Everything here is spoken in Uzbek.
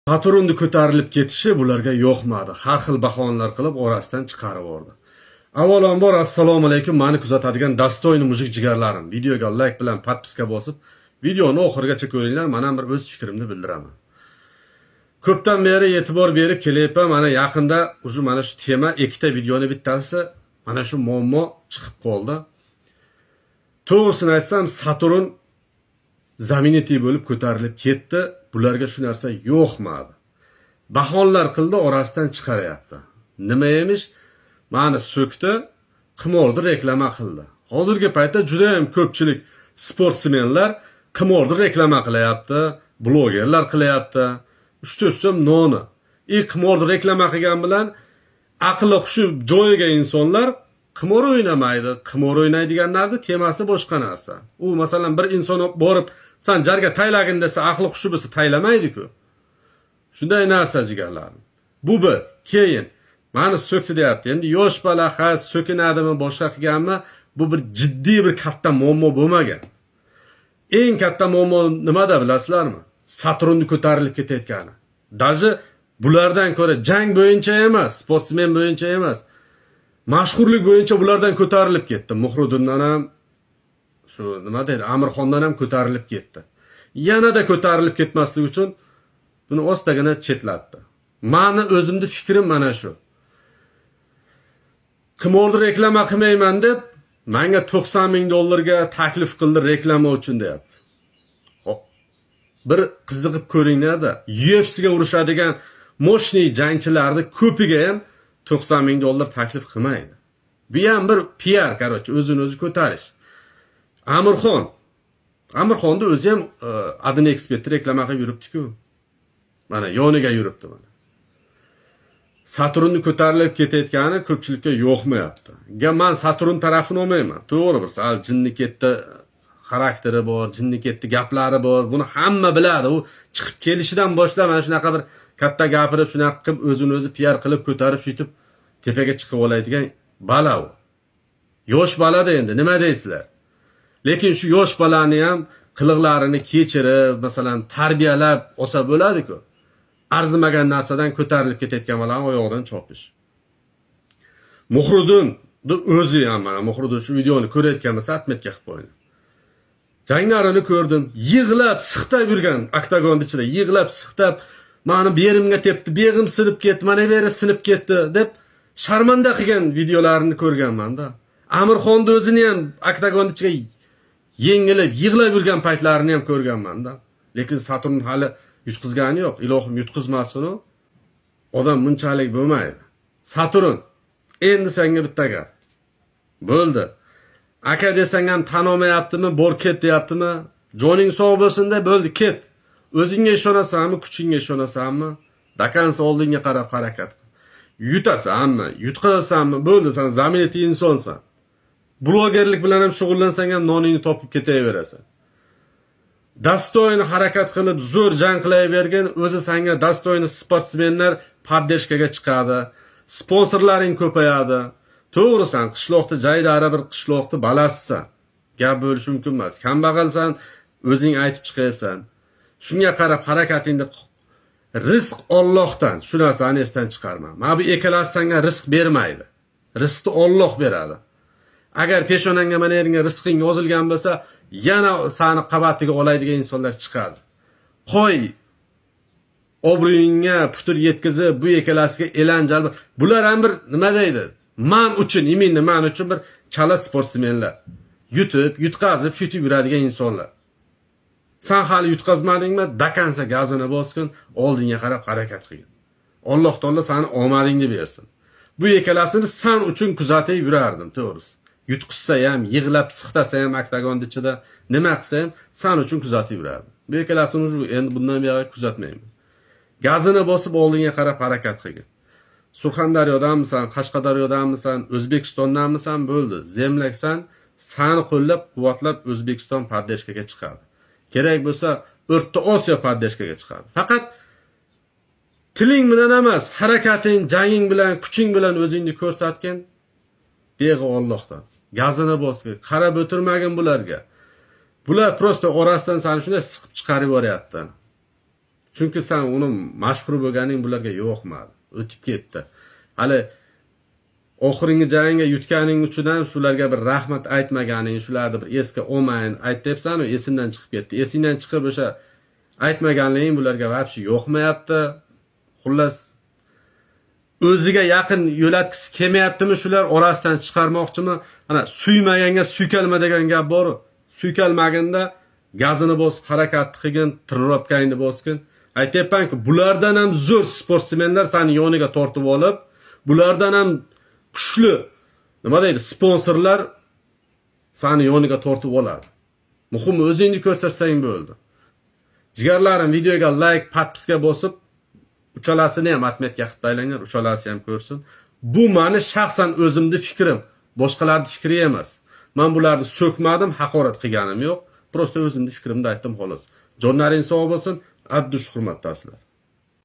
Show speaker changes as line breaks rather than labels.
Saturunni ko'tarilib ketishi bularga yoqmadi. Har xil bahonalar qilib orasidan chiqarib yubordi. Avvalambor assalomu alaykum, meni kuzatadigan dostoyni mujik jigarlarim. Videoga like bilan podpiska bosib, videoni oxirigacha ko'ringlar, men ham bir o'z fikrimni bildiraman. Ko'pdan beri e'tibor berib kelyapman, mana yaqinda mana shu tema ikkita videoni bittasi mana shu muammo chiqib qoldi. To'g'risini aytsam, Saturn zaminetiy bo'lib ko'tarilib ketdi. Bularga shu narsa yo'qmadi. Bahonalar qildi, orasidan chiqaryapti. Nima emish? Mani so'kdi, qimorni reklama qildi. Hozirgi paytda juda ham ko'pchilik sportsmenlar qimorni reklama qilyapti, blogerlar qilyapti. 3-4 so'm noni. Qimorni reklama qilgan bilan aqli hushi joyiga insonlar qimor o'ynamaydi. Qimor o'ynaydiganlarning temasi boshqa narsa. U masalan bir inson borib sen jarga taylagin desa, aqli hushi bo'lsa taylamaydi-ku. Shunday narsa jigarlarim. Bu bir. Keyin meni so'kdi deyapti. Endi yosh bola so'kinadimi, boshqa qilganmi? Bu bir jiddiy bir katta muammo bo'lmagan. Eng katta muammo nimada bilasizlarmi? Saturnni ko'tarilib ketayotgani. Daji bulardan ko'ra jang bo'yicha emas, sportsmen bo'yicha emas, mashhurlik bo'yicha bulardan ko'tarilib ketdi. Muhriddindan ham shu nima deydi, Amirxondan ham ko'tarilib ketdi. Yanada ko'tarilib ketmaslik uchun buni ostagina chetlatdi. Meni o'zimning fikrim mana shu. Qimorni reklama qilmayman deb menga $90,000 taklif qildi reklama uchun deyapti. Bir qiziqib ko'ringlar-da, UFC'ga urushadigan moshniy jangchilarning ko'piga ham $90,000 taklif qilmaydi. Bu ham bir PR, qarochi, o'zini o'zi ko'tarish. Amirxonni o'zi ham adini ekspert reklama qilib yuribdi-ku. Mana yoniga yuribdi mana. Saturnni ko'tarilib ketayotgani ko'pchilikka yo'qmayapti. Men Saturn tarafini olmayman. To'g'ri, bir sal jinni ketdi xarakteri bor, jinni ketdi gaplari bor. Buni hamma biladi. U chiqib kelishidan boshlab mana shunaqa bir katta gapirib, shunaqa qilib o'zini o'zi PR qilib ko'tarib shuytib tepaga chiqib oladigan bala u. Yosh balada endi nima deysizlar? Lekin shu yosh balani ham qiliqlarini kechirib, masalan, tarbiyalab olsa bo'ladi-ku. Arzimagan narsadan ko'tarilib ketayotgan balani oyog'idan chopish. Muhriddin o'zi ham mana Muhriddin shu videoni ko'rayotgan bo'lsa, atmetga qilib qo'ying. Janglarini ko'rdim, yig'lab, siqtab yurgan oktagon ichida, yig'lab, siqtab, meni berimga tepdi, beg'im sinib ketdi, mana beri sinib ketdi deb sharmanda qilgan videolarini ko'rganman-da. Amirxonni o'zini ham oktagon ichiga yengilib, yig'lab yurgan paytlarini ham ko'rganman-da. Lekin Saturn hali yutqizgani yo'q. Ilohim yutqizmasin u. Odam bunchalik bo'lmaydi. Saturn endi senga bitta gap. Bo'ldi. Aka desang ham tan olmayaptimi, bor ket deyaptimi? Joning sog' bo'lsin-da, bo'ldi, ket. O'zingga ishonasanmi, kuchingga ishonasanmi? Dakansa oldinga qarab harakat qil. Yutasanmi, yutqizasanmi, bo'ldi, sen zaminetiy insonsan. Blogerlik bilan ham shug'ullansang ham noningni topib ketaverasan. Dastoyni harakat qilib zo'r jang qilavergan, o'zi senga dastoyni sportsmenlar poddержкаga chiqadi. Sponsorlaring ko'payadi. To'g'risan, qishloqda jaydari bir qishloqda balasisan. Gap bo'lishi mumkin emas. Kambag'alsan, o'zing aytib chiqayapsan. Shunga qarab harakatingni rizq Allohdan. Shu narsani esdan chiqarma. Mana bu ikkalasi senga rizq bermaydi. Rizqni Alloh beradi. Agar peshonangga mana yeringa rizqing yozilgan bo'lsa, yana seni qabatiga oladigan insonlar chiqadi. Qo'y obro'yingga putur yetkazib, bu ikkalasiga elanjal. Bular ham bir nima deydi? Men uchun, iminni men uchun bir chala sportsmenlar. Yutib, yutqazib, shutib yuradigan insonlar. Sen hali yutqazmadingmi? Dakansa gazini bosgin, oldinga qarab harakat qilgin. Alloh taolo seni omadingni bersin. Bu ikkalasini sen uchun kuzatib yurardim, to'g'risi. Yutqizsa ham, yig'lab siqtasa ham oktagonning ichida nima qilsa ham sen uchun kuzatib yurardim. Bu ikkalasini endi bundan beri kuzatmayman. Gazini bosib oldinga qarab harakat qilgin. Surxondaryodanmisan, Qashqadaryodanmisan, O'zbekistondanmisan, bo'ldi. Zemlaksan, seni qo'llab-quvvatlab O'zbekiston poddержкаga chiqadi. Kerak bo'lsa, O'rta Osiyo poddержкаga chiqadi. Faqat tiling bilan emas, harakating, janging bilan, kuching bilan o'zingni ko'rsatgan beg'i Allohdan. Gazini bosgin, qarab o'tirmagin bularga. Bular prosta orasidan seni shunday siqib chiqarib yuboryapti. Chunki sen uni mashhur bo'lganing bularga yo'qmadi. O'tib ketdi. Hali oxirgi jangga yutganing uchun ham shularga bir rahmat aytmaganing, shularni bir esga olmayin aytibsan-ku, esimdan chiqib ketdi. Esingdan chiqib o'sha aytmaganliging bularga vobshe yo'qmayapti. Xullas o'ziga yaqin yo'latkisi kelmayaptimi, shular orasidan chiqarmoqchimi? Ana suymaganga suykalma degan gap bor. Suykalmaganda gazini bosib harakat qilgin, tirrobkangni bosgin. Aytayapman-ku, bulardan ham zo'r sportsmenlar seni yoniga tortib olib, bulardan ham kuchli, nima deydi, sponsorlar seni yoniga tortib oladi. Muhimi o'zingni ko'rsatsang bo'ldi. Jigarlarim, videoga like, podpiska bosib, uchalasini ham atmetga qilib taylanglar, uchalasi ham ko'rsin. Bu meni shaxsan o'zimning fikrim, boshqalarning fikri emas. Men bularni so'kmadim, haqorat qilganim yo'q. Prosta o'zimning fikrimni aytdim xolos. Jonlaring sog' bo'lsin, addush hurmatdasizlar.